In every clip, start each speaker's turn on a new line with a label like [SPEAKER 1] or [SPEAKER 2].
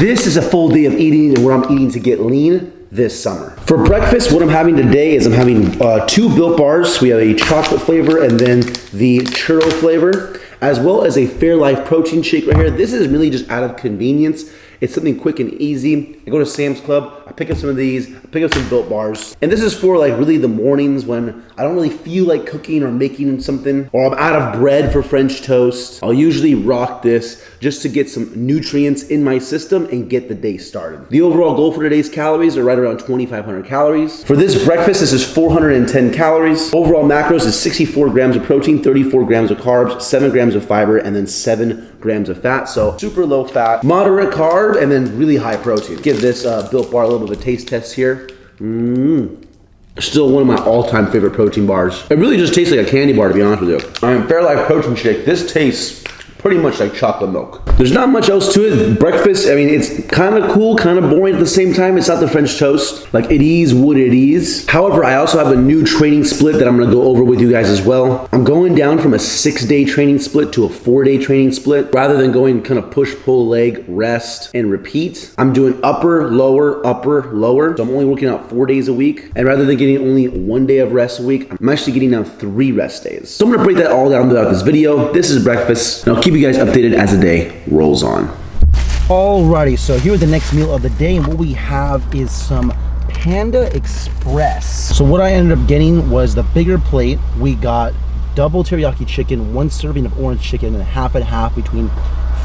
[SPEAKER 1] This is a full day of eating and what I'm eating to get lean this summer. For breakfast, what I'm having today is I'm having 2 Built bars. We have a chocolate flavor and then the churro flavor, as well as a Fairlife protein shake right here. This is really just out of convenience. It's something quick and easy. I go to Sam's Club, I pick up some of these, I pick up some Built bars. And this is for like really the mornings when I don't really feel like cooking or making something, or I'm out of bread for French toast. I'll usually rock this just to get some nutrients in my system and get the day started. The overall goal for today's calories are right around 2,500 calories. For this breakfast, this is 410 calories. Overall macros is 64 grams of protein, 34 grams of carbs, 7 grams of fiber, and then 7 grams of fat. So super low fat, moderate carb, and then really high protein. Give this Built bar a little bit of a taste test here. Still one of my all-time favorite protein bars. It really just tastes like a candy bar, to be honest with you. Fairlife protein shake. This tastes pretty much like chocolate milk. There's not much else to it. Breakfast, I mean, it's kind of cool, kind of boring at the same time. It's not the French toast. Like, it is what it is. However, I also have a new training split that I'm gonna go over with you guys as well. I'm going down from a 6-day training split to a 4-day training split. Rather than going kind of push, pull, leg, rest, and repeat, I'm doing upper, lower, upper, lower. So I'm only working out 4 days a week. And rather than getting only 1 day of rest a week, I'm actually getting now 3 rest days. So I'm gonna break that all down throughout this video. This is breakfast, and I'll keep you guys updated as the day rolls on.
[SPEAKER 2] Alrighty, so here's the next meal of the day, and what we have is some Panda Express. So what I ended up getting was the bigger plate. We got double teriyaki chicken, 1 serving of orange chicken, and half and half between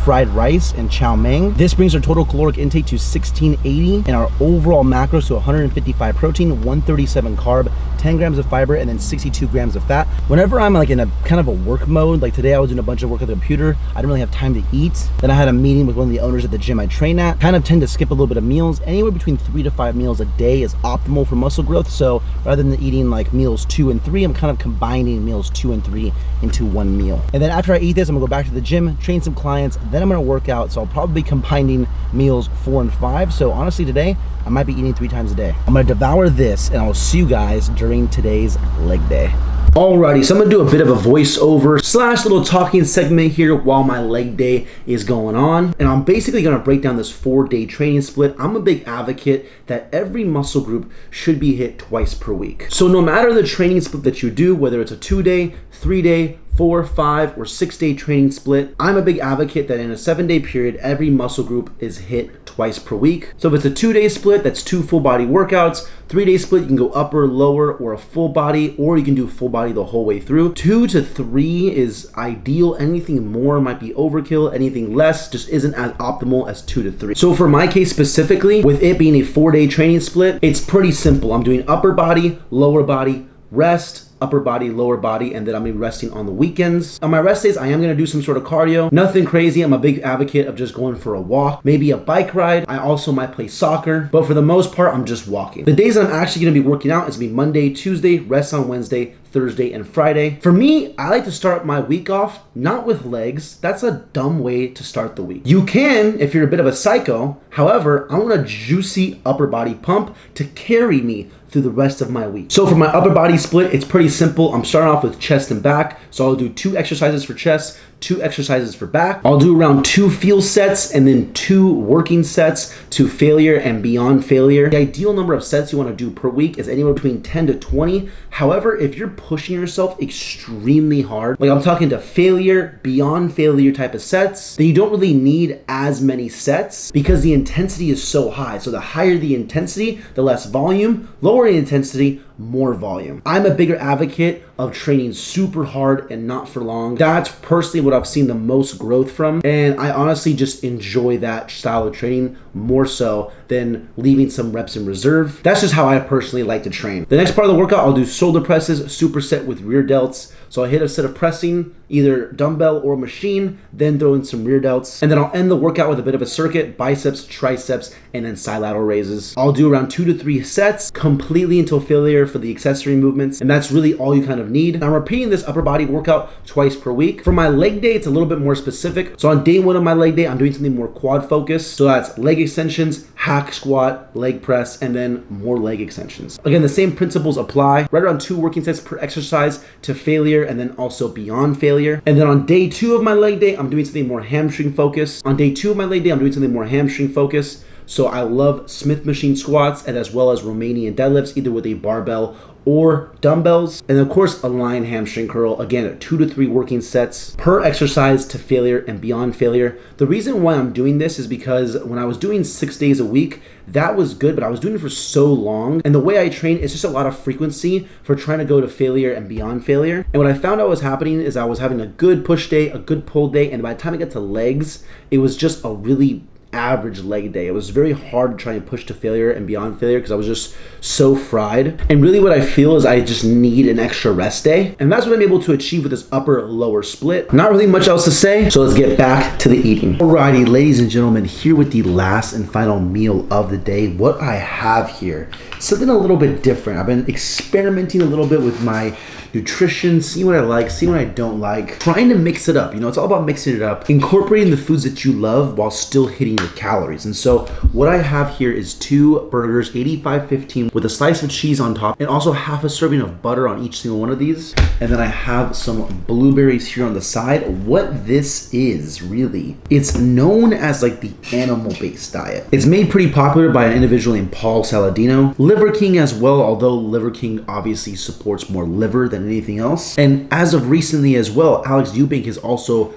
[SPEAKER 2] fried rice and chow mein. This brings our total caloric intake to 1680 and our overall macros to 155 protein, 137 carb, 10 grams of fiber, and then 62 grams of fat. Whenever I'm like in a kind of a work mode, like today I was doing a bunch of work at the computer, I didn't really have time to eat. Then I had a meeting with one of the owners at the gym I train at. Kind of tend to skip a little bit of meals. Anywhere between 3 to 5 meals a day is optimal for muscle growth. So rather than eating like meals 2 and 3, I'm kind of combining meals 2 and 3 into 1 meal. And then after I eat this, I'm gonna go back to the gym, train some clients, then I'm gonna work out. So I'll probably be combining meals 4 and 5. So honestly today, I might be eating 3 times a day. I'm gonna devour this and I will see you guys during today's leg day. Alrighty, so I'm gonna do a bit of a voiceover / little talking segment here while my leg day is going on. And I'm basically gonna break down this 4-day training split. I'm a big advocate that every muscle group should be hit twice per week. So no matter the training split that you do, whether it's a 2-day, 3-day, 4, 5, or 6-day training split, I'm a big advocate that in a 7-day period, every muscle group is hit twice per week. So if it's a 2-day split, that's 2 full body workouts. 3-day split, you can go upper, lower, or a full body, or you can do full body the whole way through. 2 to 3 is ideal. Anything more might be overkill. Anything less just isn't as optimal as 2 to 3. So for my case specifically, with it being a 4-day training split, it's pretty simple. I'm doing upper body, lower body, rest, upper body, lower body, and then I'm gonna be resting on the weekends. On my rest days, I am gonna do some sort of cardio. Nothing crazy. I'm a big advocate of just going for a walk, maybe a bike ride. I also might play soccer, but for the most part, I'm just walking. The days that I'm actually gonna be working out is gonna be Monday, Tuesday, rest on Wednesday, Thursday, and Friday. For me, I like to start my week off not with legs. That's a dumb way to start the week. You can if you're a bit of a psycho. However, I want a juicy upper body pump to carry me through the rest of my week. So for my upper body split, it's pretty simple. I'm starting off with chest and back. So I'll do 2 exercises for chest, 2 exercises for back. I'll do around 2 feel sets and then 2 working sets to failure and beyond failure. The ideal number of sets you want to do per week is anywhere between 10 to 20. However, if you're pushing yourself extremely hard, like I'm talking to failure, beyond failure type of sets, then you don't really need as many sets because the intensity is so high. So the higher the intensity, the less volume. Lower the intensity, more volume. I'm a bigger advocate of training super hard and not for long. That's personally what I've seen the most growth from, and I honestly just enjoy that style of training more so than leaving some reps in reserve. That's just how I personally like to train. The next part of the workout, I'll do shoulder presses, superset with rear delts. So I hit a set of pressing, either dumbbell or machine, then throw in some rear delts, and then I'll end the workout with a bit of a circuit, biceps, triceps, and then side lateral raises. I'll do around 2 to 3 sets, completely until failure for the accessory movements, and that's really all you kind of need. I'm repeating this upper body workout twice per week. For my leg day, it's a little bit more specific. So on day 1 of my leg day, I'm doing something more quad focused. So that's leg extensions,
[SPEAKER 1] hack squat, leg press, and then more leg extensions. Again, the same principles apply. Right around 2 working sets per exercise to failure, and then also beyond failure. And then on day 2 of my leg day, I'm doing something more hamstring focused. On day 2 of my leg day, I'm doing something more hamstring focused. So I love Smith machine squats and as well as Romanian deadlifts, either with a barbell or dumbbells. And of course, a line hamstring curl, again, 2 to 3 working sets per exercise to failure and beyond failure. The reason why I'm doing this is because when I was doing 6 days a week, that was good, but I was doing it for so long. And the way I train is just a lot of frequency for trying to go to failure and beyond failure. And what I found out was happening is I was having a good push day, a good pull day, and by the time I get to legs, it was just a really average leg day. It was very hard to try and push to failure and beyond failure because I was just so fried. And really what I feel is I just need an extra rest day. And that's what I'm able to achieve with this upper lower split. Not really much else to say, so let's get back to the eating. Alrighty, ladies and gentlemen, here with the last and final meal of the day. What I have here, something a little bit different. I've been experimenting a little bit with my nutrition, see what I like, see what I don't like, trying to mix it up. You know, it's all about mixing it up, incorporating the foods that you love while still hitting your calories. And so what I have here is 2 burgers, 85-15 with a slice of cheese on top and also half a serving of butter on each single one of these. And then I have some blueberries here on the side. What this is really, it's known as like the animal-based diet. It's made pretty popular by an individual named Paul Saladino. Liver King as well, although Liver King obviously supports more liver than anything else. And as of recently as well, Alex Eubank has also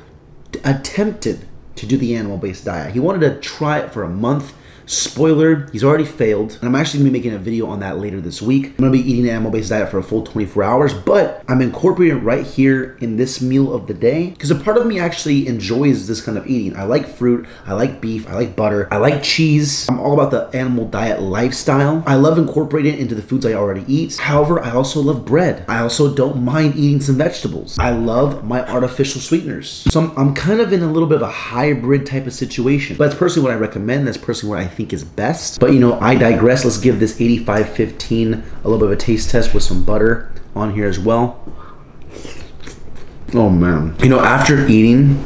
[SPEAKER 1] attempted to do the animal-based diet. He wanted to try it for a month. Spoiler, he's already failed. And I'm actually gonna be making a video on that later this week. I'm gonna be eating an animal-based diet for a full 24 hours, but I'm incorporating it right here in this meal of the day because a part of me actually enjoys this kind of eating. I like fruit, I like beef, I like butter, I like cheese. I'm all about the animal diet lifestyle. I love incorporating it into the foods I already eat. However, I also love bread. I also don't mind eating some vegetables. I love my artificial sweeteners. So I'm kind of in a little bit of a hybrid type of situation. But that's personally what I recommend. That's personally what I think is best. But you know, I digress. Let's give this 85-15 a little bit of a taste test with some butter on here as well. Oh man. You know, after eating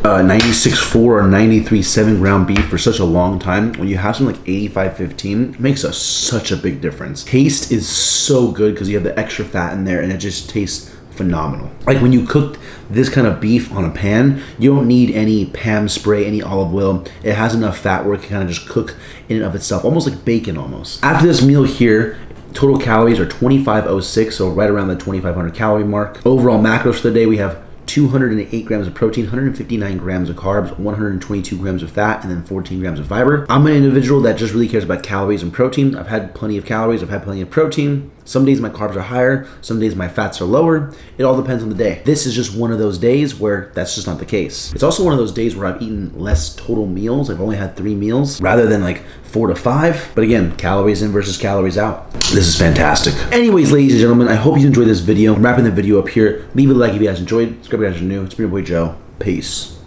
[SPEAKER 1] 96.4 or 93.7 ground beef for such a long time, when you have something like 85-15, it makes such a big difference. Taste is so good because you have the extra fat in there and it just tastes phenomenal. Like when you cook this kind of beef on a pan, you don't need any Pam spray, any olive oil. It has enough fat where it can kind of just cook in and of itself, almost like bacon almost. After this meal here, total calories are 2506, so right around the 2500 calorie mark. Overall macros for the day, we have 208 grams of protein, 159 grams of carbs, 122 grams of fat, and then 14 grams of fiber. I'm an individual that just really cares about calories and protein. I've had plenty of calories, I've had plenty of protein. Some days my carbs are higher, some days my fats are lower. It all depends on the day. This is just one of those days where that's just not the case. It's also one of those days where I've eaten less total meals. I've only had 3 meals rather than like 4 to 5. But again, calories in versus calories out. This is fantastic. Anyways, ladies and gentlemen, I hope you enjoyed this video. I'm wrapping the video up here. Leave a like if you guys enjoyed. Subscribe if you guys are new. It's been your boy Joe. Peace.